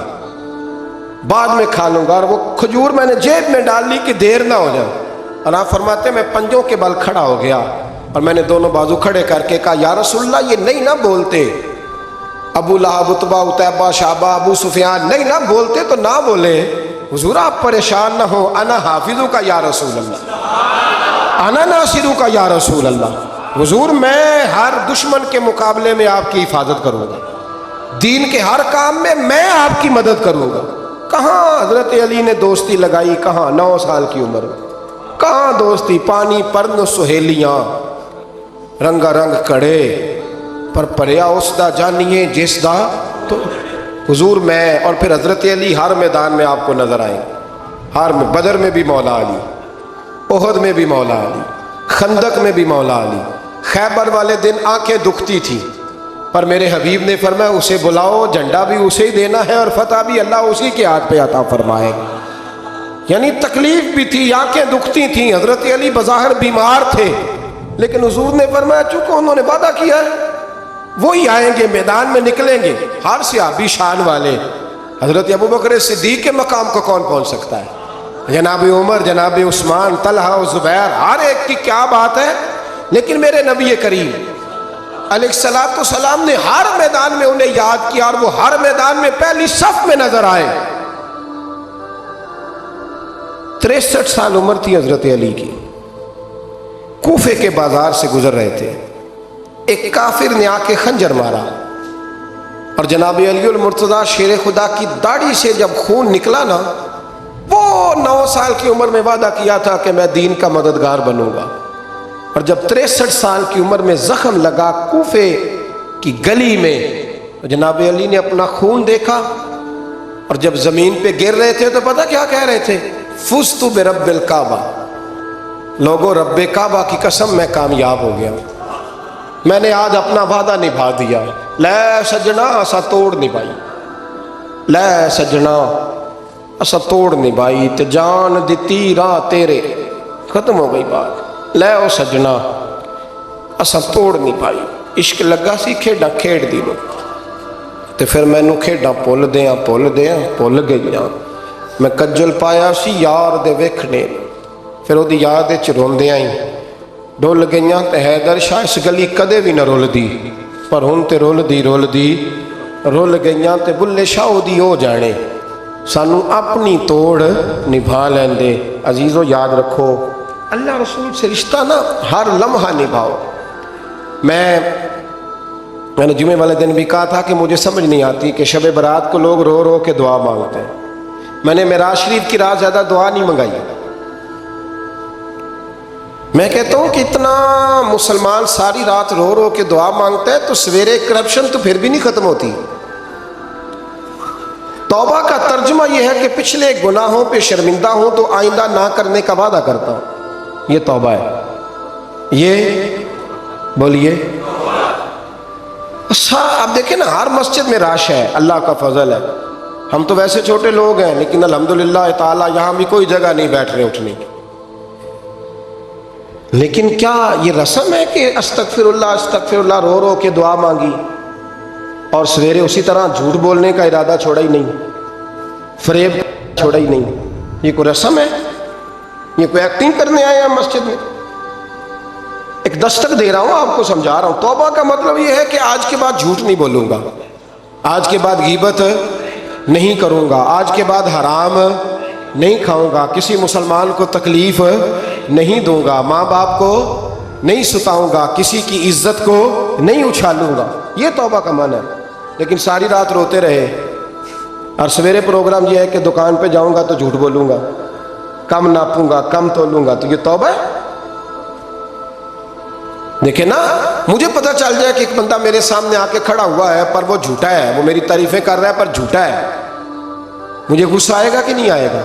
بعد میں کھا لوں گا، اور وہ کھجور میں نے جیب میں ڈال لی کہ دیر نہ ہو جائے۔ اور آپ فرماتے ہیں میں پنجوں کے بل کھڑا ہو گیا اور میں نے دونوں بازو کھڑے کر کے کہا یا رسول اللہ یہ نہیں نہ بولتے، ابو لہب، عتبہ، عتیبہ، شعبہ، ابو سفیان نہیں نہ بولتے تو نہ بولے، حضور آپ پریشان نہ ہو، انا حافظوں کا یا رسول اللہ، انا ناصروں کا یا رسول اللہ، حضور میں ہر دشمن کے مقابلے میں آپ کی حفاظت کروں گا، دین کے ہر کام میں میں آپ کی مدد کروں گا۔ کہاں حضرت علی نے دوستی لگائی، کہاں 9 سال کی عمر میں، کہاں دوستی، پانی پرن سہیلیاں، رنگا رنگ کڑے پر پریا اس دا جانیے جس دا، تو حضور میں اور پھر حضرت علی ہر میدان میں آپ کو نظر آئیں، ہر میں، بدر میں بھی مولا علی، احد میں بھی مولا علی، خندق میں بھی مولا علی، خیبر والے دن آنکھیں دکھتی تھیں پر میرے حبیب نے فرمایا اسے بلاؤ، جھنڈا بھی اسے ہی دینا ہے اور فتح بھی اللہ اسی کے ہاتھ پہ عطا فرمائے گا۔ یعنی تکلیف بھی تھی، آنکھیں دکھتی تھیں، حضرت علی بظاہر بیمار تھے، لیکن حضور نے فرمایا چونکہ انہوں نے وعدہ کیا ہے وہی آئیں گے، میدان میں نکلیں گے۔ ہر صحابی شان والے، حضرت ابوبکر صدیق کے مقام کو کون پہنچ سکتا ہے؟ جناب عمر، جناب عثمان، طلحہ و زبیر، ہر ایک کی کیا بات ہے، لیکن میرے نبی کریم علیہ الصلوۃ والسلام نے ہر میدان میں انہیں یاد کیا اور وہ ہر میدان میں پہلی صف میں نظر آئے۔ 63 سال عمر تھی حضرت علی کی، کوفے کے بازار سے گزر رہے تھے، ایک کافر نے آ کے خنجر مارا اور جناب علی المرتضیٰ شیر خدا کی داڑھی سے جب خون نکلا نا، وہ 9 سال کی عمر میں وعدہ کیا تھا کہ میں دین کا مددگار بنوں گا، اور جب 63 سال کی عمر میں زخم لگا کوفے کی گلی میں، جناب علی نے اپنا خون دیکھا اور جب زمین پہ گر رہے تھے تو پتہ کیا کہہ رہے تھے؟ فزت برب الکعبہ، لوگو رب کعبہ کی قسم میں کامیاب ہو گیا، میں نے آج اپنا وعدہ نبھا دیا، لے سجنا اسا توڑ نبھائی، لے سجنا اسا توڑ نبھائی تے جان دتی راہ تیرے، ختم ہو گئی بات، لے او سجنا اسا توڑ نبھائی، عشق لگا سی کھیڈا کھیڑ دی لو، تے پھر مینوں کھیڈا بھول گئیاں، میں کجل پایا سی یار دے ویکھنے، پھر وہ دی یاد وچ روندیاں ہی ڈول گئیاں تے حیدر شاہ اس گلی کدے بھی نہ رول دی، پر ہن تے رول گئیاں تے بلے شاہ دی ہو جانے، سانو اپنی توڑ نبھا لیندے۔ عزیزو یاد رکھو اللہ رسول سے رشتہ نا ہر لمحہ نبھاؤ. میں نے جمعے والے دن بھی کہا تھا کہ مجھے سمجھ نہیں آتی کہ شب برات کو لوگ رو رو کے دعا مانگتے ہیں. میں نے معراج شریف کی رات زیادہ دعا نہیں منگائی. میں کہتا ہوں کہ اتنا مسلمان ساری رات رو رو کے دعا مانگتا ہے تو سویرے کرپشن تو پھر بھی نہیں ختم ہوتی. توبہ کا ترجمہ یہ ہے کہ پچھلے گناہوں پہ شرمندہ ہوں تو آئندہ نہ کرنے کا وعدہ کرتا ہوں. یہ توبہ ہے. یہ بولیے. اب دیکھیں نا ہر مسجد میں رش ہے, اللہ کا فضل ہے. ہم تو ویسے چھوٹے لوگ ہیں لیکن الحمدللہ تعالیٰ یہاں بھی کوئی جگہ نہیں بیٹھنے اٹھنے کی. لیکن کیا یہ رسم ہے کہ استغفر اللہ رو رو کے دعا مانگی اور سویرے اسی طرح جھوٹ بولنے کا ارادہ چھوڑا ہی نہیں, فریب چھوڑا ہی نہیں؟ یہ کوئی رسم ہے؟ یہ کوئی ایکٹنگ کرنے آئے ہیں مسجد میں؟ ایک دستک دے رہا ہوں, آپ کو سمجھا رہا ہوں. توبہ کا مطلب یہ ہے کہ آج کے بعد جھوٹ نہیں بولوں گا, آج کے بعد غیبت نہیں کروں گا, آج کے بعد حرام نہیں کھاؤں گا, کسی مسلمان کو تکلیف نہیں دوں گا, ماں باپ کو نہیں ستاؤں گا, کسی کی عزت کو نہیں اچھالوں گا. یہ توبہ کا معنی ہے. لیکن ساری رات روتے رہے اور سویرے پروگرام یہ ہے کہ دکان پہ جاؤں گا تو جھوٹ بولوں گا, کم ناپوں گا, کم تولوں گا, تو یہ توبہ ہے؟ دیکھیں نا, مجھے پتہ چل جائے کہ ایک بندہ میرے سامنے آ کے کھڑا ہوا ہے پر وہ جھوٹا ہے, وہ میری تعریفیں کر رہا ہے پر جھوٹا ہے, مجھے غصہ آئے گا کہ نہیں آئے گا؟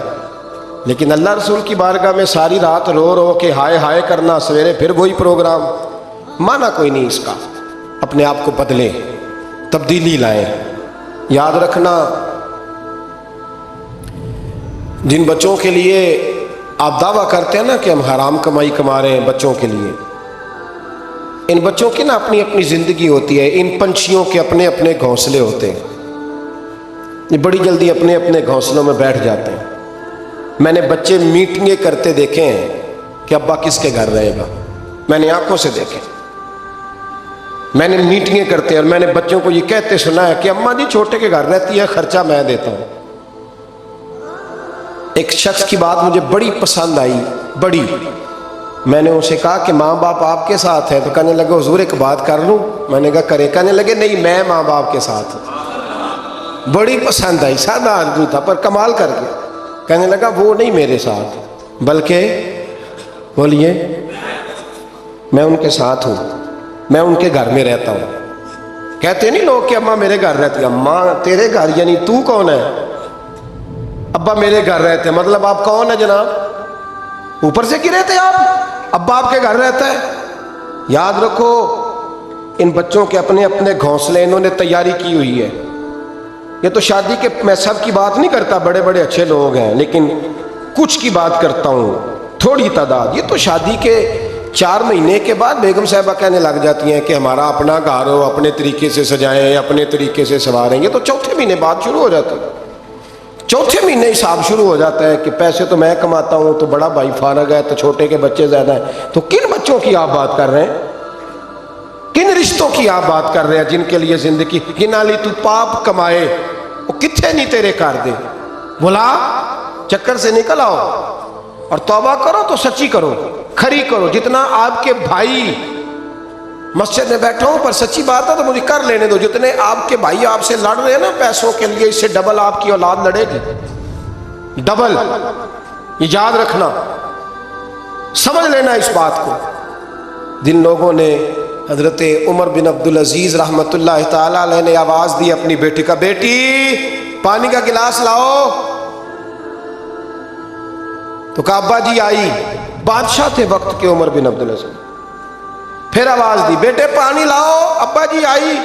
لیکن اللہ رسول کی بارگاہ میں ساری رات رو رو کے ہائے ہائے کرنا, سویرے پھر وہی پروگرام, معنی کوئی نہیں اس کا. اپنے آپ کو بدلیں, تبدیلی لائیں. یاد رکھنا, جن بچوں کے لیے آپ دعویٰ کرتے ہیں نا کہ ہم حرام کمائی کما رہے ہیں بچوں کے لیے, ان بچوں کی نا اپنی اپنی زندگی ہوتی ہے. ان پنچھیوں کے اپنے اپنے گھونسلے ہوتے ہیں, یہ بڑی جلدی اپنے اپنے گھونسلوں میں بیٹھ جاتے ہیں. میں نے بچے میٹنگیں کرتے دیکھے ہیں کہ ابا کس کے گھر رہے گا, میں نے آنکھوں سے دیکھے. میں نے میٹنگیں کرتے اور میں نے بچوں کو یہ کہتے سنا ہے کہ اماں جی چھوٹے کے گھر رہتی ہے, خرچہ میں دیتا ہوں. ایک شخص کی بات مجھے بڑی پسند آئی, بڑی. میں نے اسے کہا کہ ماں باپ آپ کے ساتھ ہیں, تو کہنے لگے حضور ایک بات کر لوں. میں نے کہا کرے. کہنے لگے نہیں, میں ماں باپ کے ساتھ ہوں. بڑی پسند آئی, سادہ آدمی تھا پر کمال کر گیا. کہنے لگا وہ نہیں میرے ساتھ, بلکہ بولیے میں ان کے ساتھ ہوں, میں ان کے گھر میں رہتا ہوں. کہتے نہیں لوگ کہ اماں میرے گھر رہتی ہے. اماں تیرے گھر یعنی تو کون ہے؟ ابا میرے گھر رہتے ہیں, مطلب آپ کون ہے جناب؟ اوپر سے کی رہتے آپ؟ ابا آپ کے گھر رہتا ہے. یاد رکھو, ان بچوں کے اپنے اپنے گھونسلے انہوں نے تیاری کی ہوئی ہے. یہ تو شادی کے, میں سب کی بات نہیں کرتا, بڑے بڑے اچھے لوگ ہیں, لیکن کچھ کی بات کرتا ہوں, تھوڑی تعداد. یہ تو شادی کے 4 مہینے کے بعد بیگم صاحبہ کہنے لگ جاتی ہیں کہ ہمارا اپنا گھر ہو, اپنے طریقے سے سجائیں, اپنے طریقے سے سنواریں. یہ تو چوتھے مہینے بعد شروع ہو جاتا ہے. چوتھے مہینے حساب شروع ہو جاتا ہے کہ پیسے تو میں کماتا ہوں, تو بڑا بھائی فارغ ہے, تو چھوٹے کے بچے زیادہ ہیں. تو کن بچوں کی آپ بات کر رہے ہیں؟ کن رشتوں کی آپ بات کر رہے ہیں جن کے لیے زندگی گنالی تو پاپ کمائے وہ کتنے نہیں تیرے کر دے. بولا چکر سے نکل آؤ اور توبہ کرو تو سچی کرو, کھری کرو. جتنا آپ کے بھائی مسجد میں بیٹھا ہوں پر سچی بات ہے تو مجھے کر لینے دو. جتنے آپ کے بھائی آپ سے لڑ رہے ہیں نا پیسوں کے لیے, اس سے ڈبل آپ کی اولاد لڑے گی, ڈبل. یہ یاد رکھنا, سمجھ لینا اس بات کو. جن لوگوں نے حضرت عمر بن عبدالعزیز رحمۃ اللہ تعالیٰ علیہ نے آواز دی اپنی بیٹی کا, بیٹی پانی کا گلاس لاؤ, تو کہا ابا جی آئی. بادشاہ تھے وقت کے عمر بن عبدالعزیز. پھر آواز دی بیٹے پانی لاؤ, ابا جی آئی.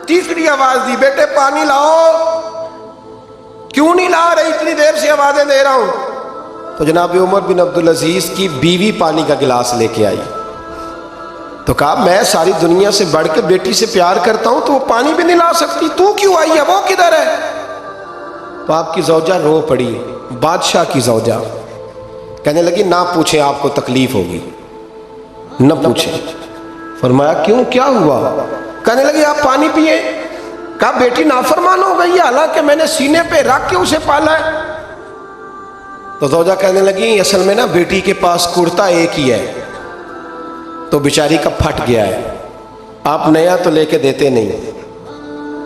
تیسری آواز دی بیٹے پانی لاؤ. کیوں نہیں لا رہے, اتنی دیر سے آوازیں دے رہا ہوں. تو جناب عمر بن عبدالعزیز کی بیوی پانی کا گلاس لے کے آئی. تو کہا میں ساری دنیا سے بڑھ کے بیٹی سے پیار کرتا ہوں تو وہ پانی بھی نہیں لا سکتی, تو کیوں آئی ہے, وہ کدھر ہے؟ تو آپ کی زوجہ رو پڑی, بادشاہ کی زوجہ. کہنے لگی نہ پوچھیں, آپ کو تکلیف ہوگی, نہ پوچھیں. فرمایا کیوں, کیا ہوا؟ کہنے لگی آپ پانی پیئے. کہا بیٹی نافرمان ہو گئی ہے, حالانکہ میں نے سینے پہ رکھ کے اسے پالا ہے. تو زوجہ کہنے لگی اصل میں نا بیٹی کے پاس کرتا ایک ہی ہے تو بیچاری کا پھٹ گیا ہے، آپ نیا تو لے کے دیتے نہیں،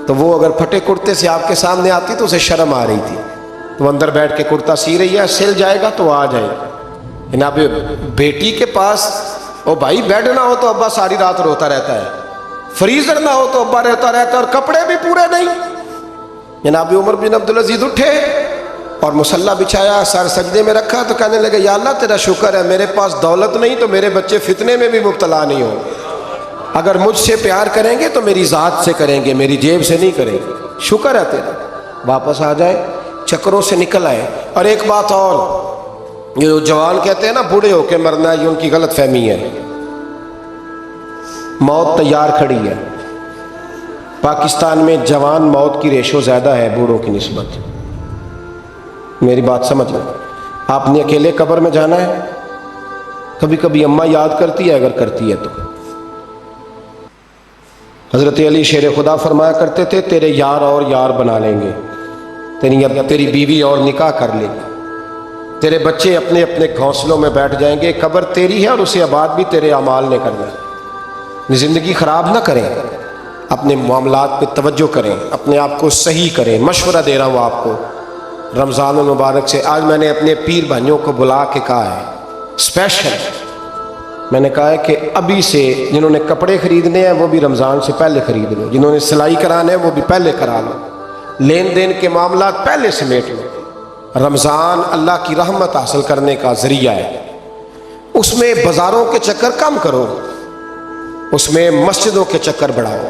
تو وہ اگر پھٹے کرتے سے آپ کے سامنے آتی تو اسے شرم آ رہی تھی، تو اندر بیٹھ کے کرتا سی رہی ہے، سل جائے گا تو آ جائے گا۔ جناب بیٹی کے پاس او بھائی بیڈ نہ ہو تو ابا ساری رات روتا رہتا ہے، فریزر نہ ہو تو ابا روتا رہتا ہے، اور کپڑے بھی پورے نہیں۔ جناب عمر بن عبدالعزیز اٹھے اور مصلی بچھایا، سر سجدے میں رکھا، تو کہنے لگے یا اللہ تیرا شکر ہے میرے پاس دولت نہیں تو میرے بچے فتنے میں بھی مبتلا نہیں ہوں، اگر مجھ سے پیار کریں گے تو میری ذات سے کریں گے، میری جیب سے نہیں کریں گے، شکر ہے تیرا۔ واپس آ جائے، چکروں سے نکل آئے۔ اور ایک بات اور، یہ جو جوان کہتے ہیں نا بوڑھے ہو کے مرنا ہے، یہ ان کی غلط فہمی ہے۔ موت تیار کھڑی ہے، پاکستان میں جوان موت کی ریشو زیادہ ہے بوڑھوں کی نسبت، میری بات سمجھ لیں۔ آپ نے اکیلے قبر میں جانا ہے، کبھی کبھی اماں یاد کرتی ہے اگر کرتی ہے تو۔ حضرت علی شیر خدا فرمایا کرتے تھے تیرے یار اور یار بنا لیں گے، تیری بیوی اور نکاح کر لے گی، تیرے بچے اپنے اپنے گھونسلوں میں بیٹھ جائیں گے، قبر تیری ہے اور اسے آباد بھی تیرے اعمال نے کرنا ہے۔ زندگی خراب نہ کریں، اپنے معاملات پہ توجہ کریں، اپنے آپ کو صحیح کریں۔ مشورہ دے رہا ہوں آپ کو رمضان المبارک سے، آج میں نے اپنے پیر بھائیوں کو بلا کے کہا ہے اسپیشل، میں نے کہا ہے کہ ابھی سے جنہوں نے کپڑے خریدنے ہیں وہ بھی رمضان سے پہلے خرید لو، جنہوں نے سلائی کرانے ہیں وہ بھی پہلے کرا لو، لین دین کے معاملات پہلے سمیٹ لو۔ رمضان اللہ کی رحمت حاصل کرنے کا ذریعہ ہے، اس میں بازاروں کے چکر کم کرو، اس میں مسجدوں کے چکر بڑھاؤ۔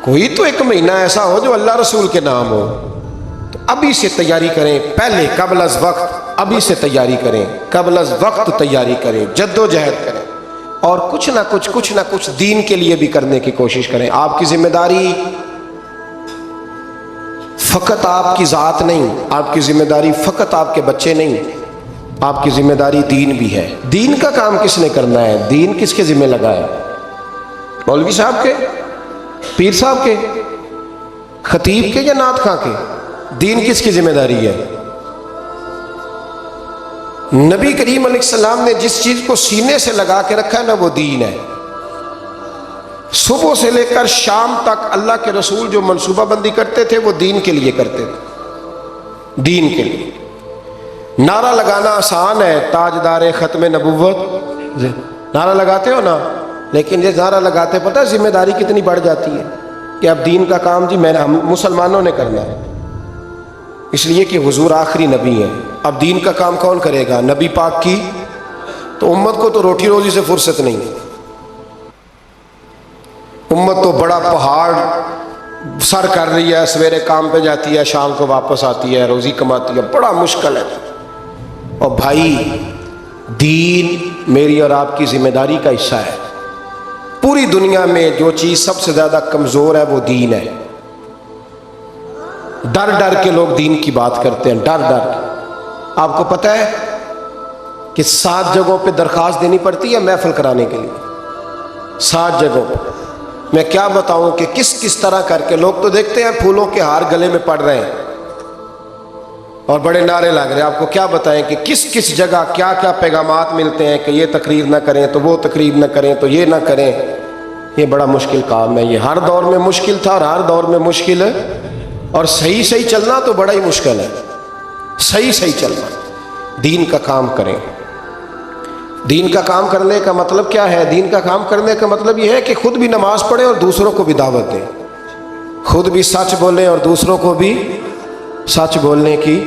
کوئی تو ایک مہینہ ایسا ہو جو اللہ رسول کے نام ہو، تو ابھی سے تیاری کریں، پہلے قبل از وقت ابھی سے تیاری کریں، قبل از وقت تیاری کریں، جد و جہد کریں، اور کچھ نہ کچھ دین کے لیے بھی کرنے کی کوشش کریں۔ آپ کی ذمہ داری فقط آپ کی ذات نہیں، آپ کی ذمہ داری فقط آپ کے بچے نہیں، آپ کی ذمہ داری دین بھی ہے۔ دین کا کام کس نے کرنا ہے؟ دین کس کے ذمہ لگا ہے؟ مولوی صاحب کے، پیر صاحب کے، خطیب کے یا نعت خواں کے؟ دین کس کی ذمہ داری ہے؟ نبی کریم علیہ السلام نے جس چیز کو سینے سے لگا کے رکھا ہے نا وہ دین ہے۔ صبح سے لے کر شام تک اللہ کے رسول جو منصوبہ بندی کرتے تھے وہ دین کے لیے کرتے تھے، دین کے لیے۔ نعرہ لگانا آسان ہے، تاجدار ختم نبوت، نعرہ لگاتے ہو نا، لیکن یہ نعرہ لگاتے پتہ ہے ذمہ داری کتنی بڑھ جاتی ہے کہ اب دین کا کام جی ہم مسلمانوں نے کرنا ہے، اس لیے کہ حضور آخری نبی ہیں۔ اب دین کا کام کون کرے گا؟ نبی پاک کی، تو امت کو تو روٹی روزی سے فرصت نہیں، امت تو بڑا پہاڑ سر کر رہی ہے، سویرے کام پہ جاتی ہے، شام کو واپس آتی ہے، روزی کماتی ہے، بڑا مشکل ہے۔ اور بھائی دین میری اور آپ کی ذمہ داری کا حصہ ہے۔ پوری دنیا میں جو چیز سب سے زیادہ کمزور ہے وہ دین ہے۔ ڈر ڈر کے لوگ دین کی بات کرتے ہیں، ڈر ڈر کے۔ آپ کو پتہ ہے کہ 7 جگہوں پہ درخواست دینی پڑتی ہے محفل کرانے کے لیے، 7 جگہوں پہ۔ میں کیا بتاؤں کہ کس طرح کر کے لوگ تو دیکھتے ہیں پھولوں کے ہار گلے میں پڑ رہے ہیں اور بڑے نعرے لگ رہے ہیں، آپ کو کیا بتائیں کہ کس جگہ کیا پیغامات ملتے ہیں کہ یہ تقریر نہ کریں تو وہ تقریر نہ کریں تو یہ نہ کریں۔ یہ بڑا مشکل کام ہے، یہ ہر دور میں مشکل تھا اور ہر دور میں مشکل ہے، اور صحیح چلنا تو بڑا ہی مشکل ہے، صحیح چلنا۔ دین کا کام کریں۔ دین کا کام کرنے کا مطلب کیا ہے؟ دین کا کام کرنے کا مطلب یہ ہے کہ خود بھی نماز پڑھیں اور دوسروں کو بھی دعوت دیں، خود بھی سچ بولیں اور دوسروں کو بھی سچ بولنے کی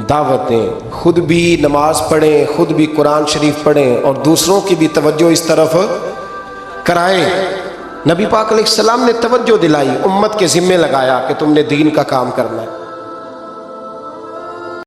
دعوت دیں، خود بھی نماز پڑھیں، خود بھی قرآن شریف پڑھیں اور دوسروں کی بھی توجہ اس طرف کرائیں۔ نبی پاک علیہ السلام نے توجہ دلائی، امت کے ذمے لگایا کہ تم نے دین کا کام کرنا ہے۔